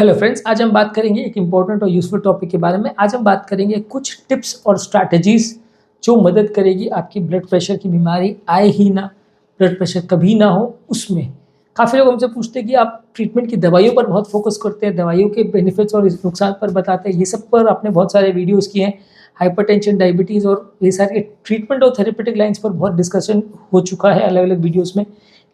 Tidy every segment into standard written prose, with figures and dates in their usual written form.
Hello friends, आज हम बात करेंगे एक इम्पॉर्टेंट और यूजफुल टॉपिक के बारे में। आज हम बात करेंगे कुछ टिप्स और स्ट्रैटेजीज जो मदद करेगी आपकी ब्लड प्रेशर की बीमारी आए ही ना, ब्लड प्रेशर कभी ना हो उसमें। काफ़ी लोग हमसे पूछते हैं कि आप ट्रीटमेंट की दवाइयों पर बहुत फोकस करते हैं, दवाइयों के बेनिफिट्स और इस नुकसान पर बताते हैं। ये सब पर आपने बहुत सारे वीडियोज़ किए हैं। हाइपरटेंशन, डायबिटीज़ और ये सारे ट्रीटमेंट और थेरेपेटिक लाइन्स पर बहुत डिस्कशन हो चुका है अलग अलग वीडियोज़ में।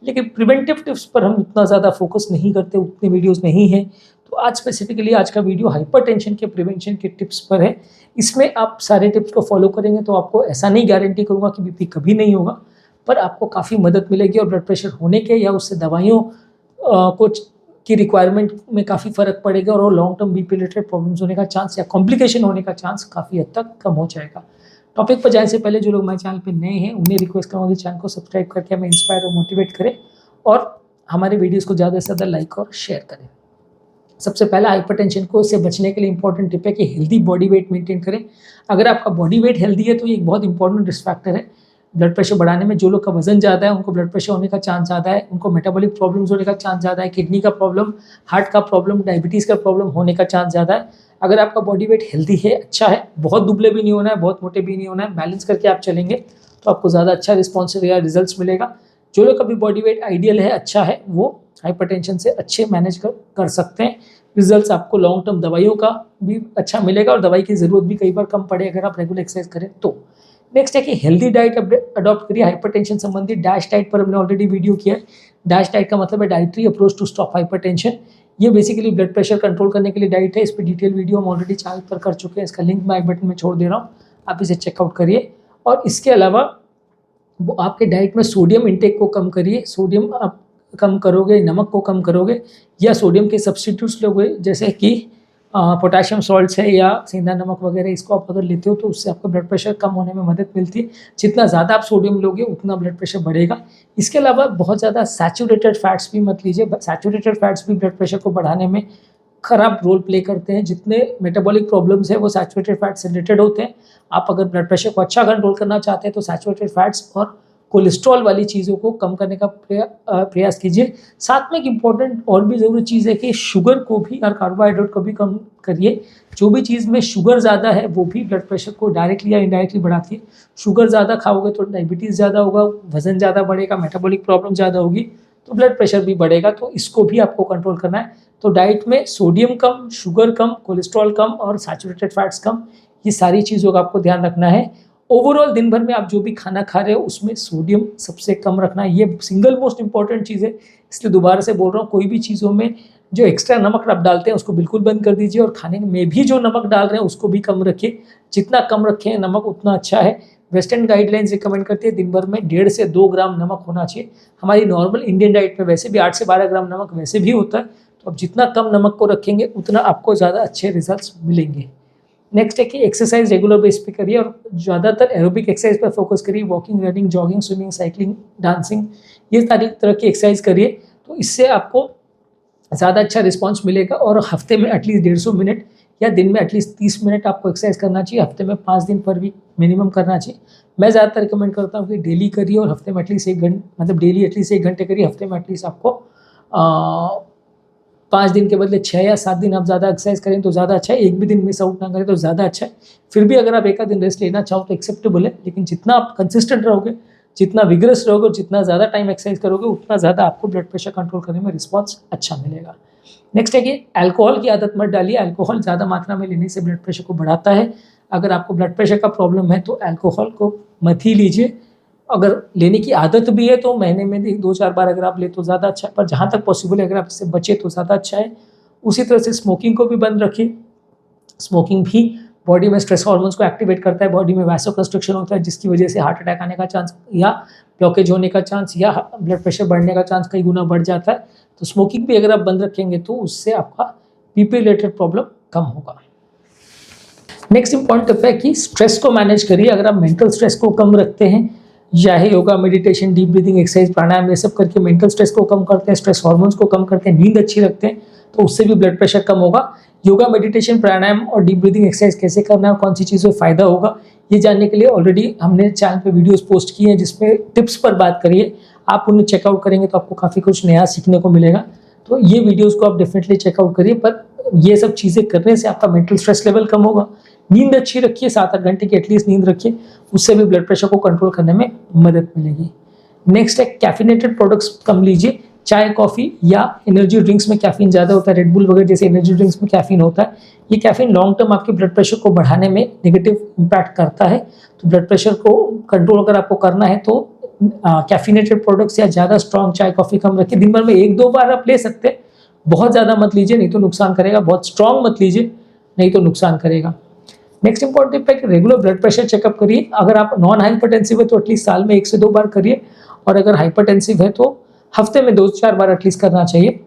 लेकिन प्रिवेंटिव टिप्स पर हम उतना ज़्यादा फोकस नहीं करते, उतने वीडियोज़ नहीं हैं। तो आज स्पेसिफिकली आज का वीडियो हाइपरटेंशन के प्रिवेंशन के टिप्स पर है। इसमें आप सारे टिप्स को फॉलो करेंगे तो आपको ऐसा नहीं गारंटी करूँगा कि बीपी कभी नहीं होगा, पर आपको काफ़ी मदद मिलेगी और ब्लड प्रेशर होने के या उससे दवाइयों की रिक्वायरमेंट में काफ़ी फ़र्क पड़ेगा और long term BP related problems होने का चांस या कॉम्प्लिकेशन होने का चांस काफ़ी हद तक कम हो जाएगा। टॉपिक पर जाने से पहले जो लोग हमारे चैनल पर नए हैं उन्हें रिक्वेस्ट करूँगा कि चैनल को सब्सक्राइब करके हमें इंस्पायर और मोटिवेट करें और हमारे वीडियोज़ को ज़्यादा से ज़्यादा लाइक और शेयर करें। सबसे पहला हाइपरटेंशन को से बचने के लिए इंपॉर्टेंट टिप है कि हेल्दी बॉडी वेट मेंटेन करें। अगर आपका बॉडी वेट हेल्दी है तो ये एक बहुत इंपॉर्टेंट रिस्क फैक्टर है ब्लड प्रेशर बढ़ाने में। जो लोग का वजन ज़्यादा है उनको ब्लड प्रेशर होने का चांस ज़्यादा है, उनको मेटाबॉलिक प्रॉब्लम्स होने का चांस ज़्यादा है, किडनी का प्रॉब्लम, हार्ट का प्रॉब्लम, डायबिटीज़ का प्रॉब्लम होने का चांस ज़्यादा है। अगर आपका बॉडी वेट हेल्दी है, अच्छा है, बहुत दुबले भी नहीं होना है, बहुत मोटे भी नहीं होना है, बैलेंस करके आप चलेंगे तो आपको ज़्यादा अच्छा रिस्पॉन्स या रिजल्ट मिलेगा। जो लोग का भी बॉडी वेट आइडियल है, अच्छा है, वो हाइपरटेंशन से अच्छे मैनेज कर सकते हैं। रिजल्ट्स आपको लॉन्ग टर्म दवाइयों का भी अच्छा मिलेगा और दवाई की ज़रूरत भी कई बार कम पड़े अगर आप रेगुलर एक्सरसाइज करें तो। नेक्स्ट है कि हेल्दी डाइट अडॉप्ट करिए। हाइपरटेंशन संबंधी डैश डाइट पर हमने ऑलरेडी वीडियो किया है। डैश डाइट का मतलब है dietary approach to stop hypertension. ये बेसिकली ब्लड प्रेशर कंट्रोल करने के लिए डाइट है। इस पर डिटेल वीडियो हम ऑलरेडी चैनल पर कर चुके हैं, इसका लिंक मैं आई बटन में छोड़ दे रहा हूँ, आप इसे चेकआउट करिए। और इसके अलावा वो आपके डाइट में सोडियम इंटेक को कम करिए। सोडियम आप कम करोगे, नमक को कम करोगे या सोडियम के सब्सटीट्यूट्स लोगे जैसे कि पोटाशियम सॉल्ट्स है या सेंधा नमक वगैरह, इसको आप अगर लेते हो तो उससे आपका ब्लड प्रेशर कम होने में मदद मिलती है। जितना ज़्यादा आप सोडियम लोगे उतना ब्लड प्रेशर बढ़ेगा। इसके अलावा बहुत ज़्यादा सैचुरेटेड फैट्स भी मत लीजिए। सैचुरेटेड फैट्स भी ब्लड प्रेशर को बढ़ाने में खराब रोल प्ले करते हैं। जितने मेटाबॉलिक प्रॉब्लम्स है वो सैचुरेटेड फैट से रिलेटेड होते हैं। आप अगर ब्लड प्रेशर को अच्छा कंट्रोल करना चाहते हैं तो सैचुरेटेड फैट्स और कोलेस्ट्रॉल वाली चीज़ों को कम करने का प्रयास कीजिए। साथ में एक इम्पॉर्टेंट और भी ज़रूरी चीज़ है कि शुगर को भी और कार्बोहाइड्रेट को भी कम करिए। जो भी चीज़ में शुगर ज़्यादा है वो भी ब्लड प्रेशर को डायरेक्टली या इनडायरेक्टली बढ़ाती है। शुगर ज़्यादा खाओगे तो डायबिटीज़ ज़्यादा होगा, वजन ज़्यादा बढ़ेगा, मेटाबॉलिक प्रॉब्लम ज़्यादा होगी तो ब्लड प्रेशर भी बढ़ेगा। तो इसको भी आपको कंट्रोल करना है। तो डाइट में सोडियम कम, शुगर कम, कोलेस्ट्रॉल कम और सैचुरेटेड फैट्स कम, ये सारी चीज़ों का आपको ध्यान रखना है। ओवरऑल दिन भर में आप जो भी खाना खा रहे हो उसमें सोडियम सबसे कम रखना है। ये सिंगल मोस्ट इंपॉर्टेंट चीज़ है, इसलिए दोबारा से बोल रहा हूँ, कोई भी चीज़ों में जो एक्स्ट्रा नमक आप डालते हैं उसको बिल्कुल बंद कर दीजिए और खाने में भी जो नमक डाल रहे हैं उसको भी कम रखिए। जितना कम रखें नमक उतना अच्छा है। वेस्टर्न गाइडलाइंस रिकमेंड करती है दिन भर में 1.5 से 2 ग्राम नमक होना चाहिए। हमारी नॉर्मल इंडियन डाइट में वैसे भी 8 से 12 ग्राम नमक वैसे भी होता है, तो आप जितना कम नमक को रखेंगे उतना आपको ज़्यादा अच्छे रिजल्ट्स मिलेंगे। नेक्स्ट है कि एक्सरसाइज रेगुलर बेस पे करिए और ज़्यादातर एरोबिक एक्सरसाइज पर फोकस करिए। Walking, running, jogging, swimming, cycling, dancing, ये सारी तरह की एक्सरसाइज करिए तो इससे आपको ज़्यादा अच्छा रिस्पांस मिलेगा। और हफ्ते में एटलीस्ट 150 मिनट या दिन में एटलीस्ट 30 मिनट आपको एक्सरसाइज करना चाहिए। हफ्ते में 5 दिन पर वीक मिनिमम करना चाहिए। मैं ज़्यादातर रिकमेंड करता हूँ कि डेली करिए और हफ्ते में एटलीस्ट 1 घंटे, मतलब डेली एटलीस्ट 1 घंटे करिए। हफ्ते में एटलीस्ट आपको 5 दिन के बदले 6 या 7 दिन आप ज़्यादा एक्सरसाइज करें तो ज़्यादा अच्छा है। एक भी दिन मिस आउट ना करें तो ज़्यादा अच्छा है। फिर भी अगर आप एक आध दिन रेस्ट लेना चाहो तो एक्सेप्टेबल है, लेकिन जितना आप कंसिस्टेंट रहोगे, जितना विग्रस रहोगे और जितना ज़्यादा टाइम एक्सरसाइज करोगे उतना ज़्यादा आपको ब्लड प्रेशर कंट्रोल करने में रिस्पॉन्स अच्छा मिलेगा। नेक्स्ट है कि अल्कोहल की आदत मत डालिए। अल्कोहल ज़्यादा मात्रा में लेने से ब्लड प्रेशर को बढ़ाता है। अगर आपको ब्लड प्रेशर का प्रॉब्लम है तो अल्कोहल को मत ही लीजिए। अगर लेने की आदत भी है तो महीने में 2-4 बार अगर आप ले तो ज़्यादा अच्छा है, पर जहाँ तक पॉसिबल है अगर आप इससे बचे तो ज़्यादा अच्छा है। उसी तरह से स्मोकिंग को भी बंद रखिए। स्मोकिंग भी बॉडी में स्ट्रेस हार्मोन्स को एक्टिवेट करता है, बॉडी में वैसोकंस्ट्रिक्शन होता है जिसकी वजह से हार्ट अटैक आने का चांस या ब्लॉकेज होने का चांस या ब्लड प्रेशर बढ़ने का चांस कई गुना बढ़ जाता है। तो स्मोकिंग भी अगर आप बंद रखेंगे तो उससे आपका बीपी रिलेटेड प्रॉब्लम कम होगा। नेक्स्ट इंपॉर्टेंट टिप है कि स्ट्रेस को मैनेज करिए। अगर आप मेंटल स्ट्रेस को कम रखते हैं, चाहे yoga, meditation, deep breathing, exercise, pranayama, ये सब करके मेंटल स्ट्रेस को कम करते हैं, स्ट्रेस हार्मोन्स को कम करते हैं, नींद अच्छी रखते हैं, तो उससे भी ब्लड प्रेशर कम होगा। योगा, मेडिटेशन, प्राणायाम और डीप ब्रीदिंग एक्सरसाइज कैसे करना है और कौन सी चीज़ों से फ़ायदा होगा, ये जानने के लिए ऑलरेडी हमने चैनल पे वीडियोस पोस्ट किए हैं जिसमें टिप्स पर बात करिए। आप उन्हें चेकआउट करेंगे तो आपको काफ़ी कुछ नया सीखने को मिलेगा। तो ये वीडियोस को आप डेफिनेटली चेकआउट करिए। पर ये सब चीज़ें करने से आपका मेंटल स्ट्रेस लेवल कम होगा। नींद अच्छी रखिए, 7-8 घंटे की एटलीस्ट नींद रखिए, उससे भी ब्लड प्रेशर को कंट्रोल करने में मदद मिलेगी। नेक्स्ट है कैफिनेटेड प्रोडक्ट्स कम लीजिए। चाय, कॉफ़ी या एनर्जी ड्रिंक्स में कैफीन ज़्यादा होता है, रेड बुल वगैरह जैसे एनर्जी ड्रिंक्स में कैफीन होता है। ये कैफीन लॉन्ग टर्म आपके ब्लड प्रेशर को बढ़ाने में नेगेटिव इम्पैक्ट करता है। तो ब्लड प्रेशर को कंट्रोल अगर आपको करना है तो कैफिनेटेड प्रोडक्ट्स या ज़्यादा स्ट्रॉन्ग चाय, कॉफ़ी कम रखिए। दिन भर में 1-2 बार आप ले सकते हैं, बहुत ज़्यादा मत लीजिए नहीं तो नुकसान करेगा। बहुत स्ट्रॉन्ग मत लीजिए नहीं तो नुकसान करेगा। नेक्स्ट इंपॉर्टेंट टिप है कि रेगुलर ब्लड प्रेशर चेकअप करिए। अगर आप नॉन हाइपरटेंसिव है तो एटलीस्ट साल में 1 से 2 बार करिए, और अगर हाइपरटेंसिव है तो हफ्ते में 2-4 बार एटलीस्ट करना चाहिए।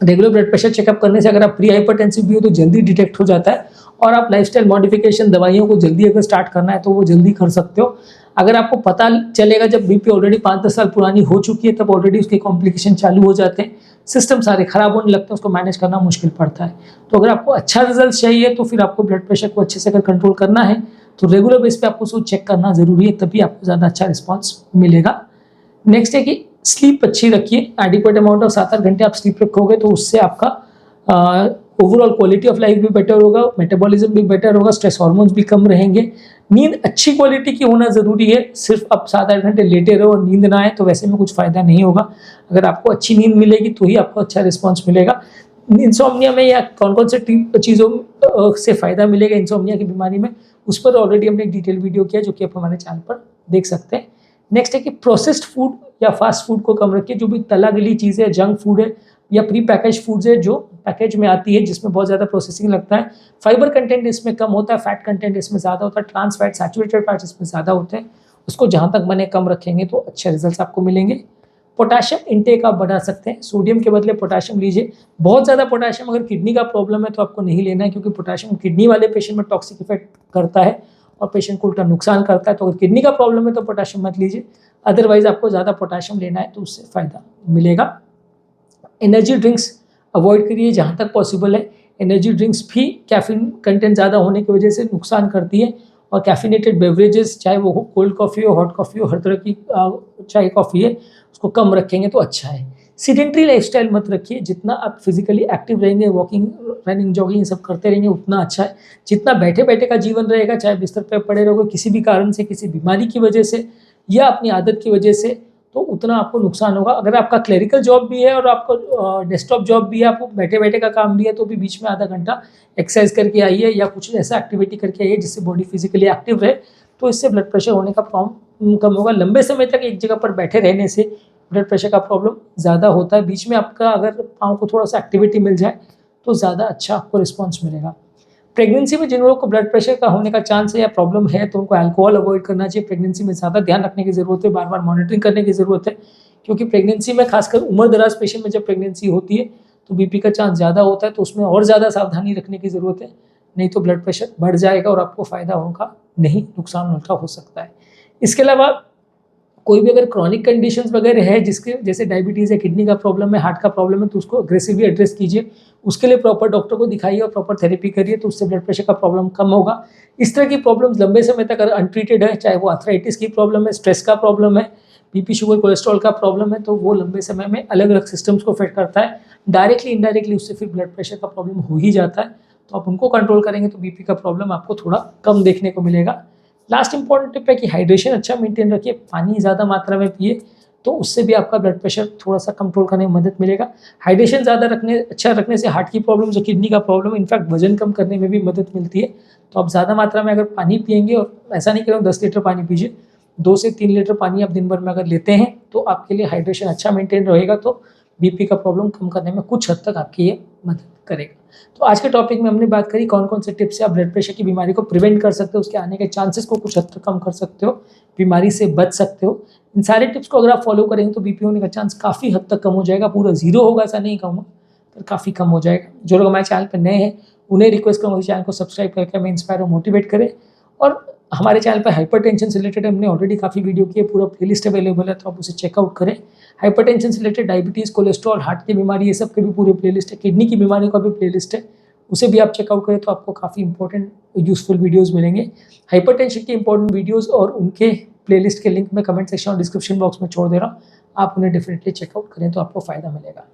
रेगुलर ब्लड प्रेशर चेकअप करने से अगर आप प्री हाइपरटेंसिव भी हो तो जल्दी डिटेक्ट हो जाता है, और आप लाइफस्टाइल मॉडिफिकेशन दवाइयों को जल्दी अगर स्टार्ट करना है तो वो जल्दी कर सकते हो। अगर आपको पता चलेगा जब बीपी ऑलरेडी 5-10 साल पुरानी हो चुकी है, तब ऑलरेडी उसके कॉम्प्लिकेशन चालू हो जाते हैं, सिस्टम सारे खराब होने लगते हैं, उसको मैनेज करना मुश्किल पड़ता है। तो अगर आपको अच्छा रिजल्ट चाहिए तो फिर आपको ब्लड प्रेशर को अच्छे से अगर कंट्रोल करना है तो रेगुलर बेस पे आपको उसको चेक करना जरूरी है, तभी आपको ज़्यादा अच्छा रिस्पॉन्स मिलेगा। नेक्स्ट है कि स्लीप अच्छी रखिए। एडिक्वेट अमाउंट ऑफ 7-8 घंटे आप स्लीप रखोगे तो उससे आपका ओवरऑल क्वालिटी ऑफ लाइफ भी बेटर होगा, मेटाबॉलिज्म भी बेटर होगा, स्ट्रेस हार्मोन्स भी कम रहेंगे। नींद अच्छी क्वालिटी की होना ज़रूरी है। सिर्फ आप 7-8 घंटे लेटे रहो और नींद ना आए तो वैसे में कुछ फ़ायदा नहीं होगा। अगर आपको अच्छी नींद मिलेगी तो ही आपको अच्छा रिस्पॉन्स मिलेगा। इंसोम्निया में या कौन कौन से चीज़ों से फ़ायदा मिलेगा इंसोम्निया की बीमारी में, उस पर ऑलरेडी हमने एक डिटेल वीडियो किया जो कि आप हमारे चैनल पर देख सकते हैं। नेक्स्ट है कि प्रोसेस्ड फूड या फास्ट फूड को कम रखिए। जो भी तला गली चीज़ें, जंक फूड है या प्री पैकेज फूड्स है जो पैकेज में आती है जिसमें बहुत ज़्यादा प्रोसेसिंग लगता है, फाइबर कंटेंट इसमें कम होता है, फैट कंटेंट इसमें ज़्यादा होता है, ट्रांस फैट, सैचुरेटेड फैट्स इसमें ज़्यादा होते हैं, उसको जहाँ तक बने कम रखेंगे तो अच्छे रिजल्ट्स आपको मिलेंगे। पोटाशियम इंटेक आप बढ़ा सकते हैं, सोडियम के बदले पोटाशियम लीजिए। बहुत ज़्यादा पोटाशियम अगर किडनी का प्रॉब्लम है तो आपको नहीं लेना है, क्योंकि पोटाशियम किडनी वाले पेशेंट में टॉक्सिक इफेक्ट करता है और पेशेंट को उल्टा नुकसान करता है। तो अगर किडनी का प्रॉब्लम है तो पोटाशियम मत लीजिए, अदरवाइज आपको ज़्यादा पोटाशियम लेना है तो उससे फ़ायदा मिलेगा। एनर्जी ड्रिंक्स अवॉइड करिए जहाँ तक पॉसिबल है। एनर्जी ड्रिंक्स भी कैफीन कंटेंट ज़्यादा होने की वजह से नुकसान करती है, और कैफिनेटेड बेवरेजेस चाहे वो कोल्ड कॉफ़ी हो, हॉट कॉफ़ी हो, हर तरह की चाय कॉफ़ी है उसको कम रखेंगे तो अच्छा है। सीडेंट्री लाइफस्टाइल मत रखिए। जितना आप फिजिकली एक्टिव रहेंगे, वॉकिंग, रनिंग, जॉगिंग ये सब करते रहेंगे उतना अच्छा है। जितना बैठे बैठे का जीवन रहेगा, चाहे बिस्तर पर पड़े रहोगे किसी भी कारण से, किसी बीमारी की वजह से या अपनी आदत की वजह से, तो उतना आपको नुकसान होगा। अगर आपका क्लरिकल जॉब भी है और आपका डेस्कटॉप जॉब भी है, आपको बैठे बैठे का काम भी है, तो भी बीच में आधा घंटा एक्सरसाइज करके आइए या कुछ ऐसा एक्टिविटी करके आइए जिससे बॉडी फिजिकली एक्टिव रहे, तो इससे ब्लड प्रेशर होने का प्रॉब्लम कम होगा। लंबे समय तक एक जगह पर बैठे रहने से ब्लड प्रेशर का प्रॉब्लम ज़्यादा होता है। बीच में आपका अगर पाँव को थोड़ा सा एक्टिविटी मिल जाए तो ज़्यादा अच्छा आपको रिस्पॉन्स मिलेगा। प्रेगनेंसी में जिन लोगों को ब्लड प्रेशर का होने का चांस है या प्रॉब्लम है तो उनको अल्कोहल अवॉइड करना चाहिए। प्रेगनेंसी में ज़्यादा ध्यान रखने की ज़रूरत है, बार बार मॉनिटरिंग करने की ज़रूरत है, क्योंकि प्रेगनेंसी में खासकर उम्र दराज पेशेंट में जब प्रेगनेंसी होती है तो बीपी का चांस ज़्यादा होता है, तो उसमें और ज़्यादा सावधानी रखने की ज़रूरत है, नहीं तो ब्लड प्रेशर बढ़ जाएगा और आपको फ़ायदा होगा नहीं, नुकसान उल्टा हो सकता है। इसके अलावा कोई भी अगर क्रॉनिक कंडीशंस वगैरह है जिसके जैसे डायबिटीज़ है, किडनी का प्रॉब्लम है, हार्ट का प्रॉब्लम है, तो उसको अग्रेसिवली एड्रेस कीजिए। उसके लिए प्रॉपर डॉक्टर को दिखाइए और प्रॉपर थेरेपी करिए, तो उससे ब्लड प्रेशर का प्रॉब्लम कम होगा। इस तरह की प्रॉब्लम्स लंबे समय तक अगर अनट्रीटेड है, चाहे वो आर्थराइटिस की प्रॉब्लम है, स्ट्रेस का प्रॉब्लम है, बीपी, शुगर, कोलेस्ट्रॉल का प्रॉब्लम है, तो वो लंबे समय में अलग अलग सिस्टम्स को अफेक्ट करता है। डायरेक्टली इनडायरेक्टली उससे फिर ब्लड प्रेशर का प्रॉब्लम हो ही जाता है। तो आप उनको कंट्रोल करेंगे तो बीपी का प्रॉब्लम आपको थोड़ा कम देखने को मिलेगा। लास्ट इंपॉर्टेंट टिप है कि हाइड्रेशन अच्छा मेंटेन रखिए, पानी ज़्यादा मात्रा में पिए, तो उससे भी आपका ब्लड प्रेशर थोड़ा सा कंट्रोल करने में मदद मिलेगा। हाइड्रेशन ज़्यादा अच्छा रखने से हार्ट की प्रॉब्लम, जो किडनी का प्रॉब्लम, इनफैक्ट वजन कम करने में भी मदद मिलती है। तो आप ज़्यादा मात्रा में अगर पानी पिएंगे, और ऐसा नहीं करें 10 लीटर पानी पीजिए, 2 से 3 लीटर पानी आप दिन भर में अगर लेते हैं तो आपके लिए हाइड्रेशन अच्छा मेंटेन रहेगा, तो बीपी का प्रॉब्लम कम करने में कुछ हद तक आपकी ये मदद करेगा। तो आज के टॉपिक में हमने बात करी कौन कौन से टिप्स से आप ब्लड प्रेशर की बीमारी को प्रिवेंट कर सकते हो, उसके आने के चांसेस को कुछ हद तक कम कर सकते हो, बीमारी से बच सकते हो। इन सारे टिप्स को अगर आप फॉलो करेंगे तो बीपी होने का चांस काफ़ी हद तक कम हो जाएगा। पूरा जीरो होगा ऐसा नहीं कहूँगा, पर काफ़ी कम हो जाएगा। जो लोग हमारे चैनल पर नए हैं उन्हें रिक्वेस्ट करूँगा चैनल को सब्सक्राइब करके हमें इंस्पायर और मोटिवेट करें। और हमारे चैनल पर हाइपरटेंशन से रिलेटेड हमने ऑलरेडी काफ़ी वीडियो किए, पूरा प्लेलिस्ट अवेलेबल है, तो आप उसे चेकआउट करें। हाइपरटेंशन से रिलेटेड, डायबिटीज़, कोलेस्ट्रॉल, हार्ट की बीमारी, ये सब के भी पूरे प्लेलिस्ट है। किडनी की बीमारी का भी प्लेलिस्ट है, उसे भी आप चेकआउट करें तो आपको काफ़ी इंपॉर्टेंट यूजफुल वीडियोस मिलेंगे। हाइपरटेंशन के इंपॉर्टेंट वीडियोस और उनके प्लेलिस्ट के लिंक मैं कमेंट सेक्शन और डिस्क्रिप्शन बॉक्स में छोड़ दे रहा हूँ, आप उन्हें डेफिनेटली चेकआउट करें तो आपको फ़ायदा मिलेगा।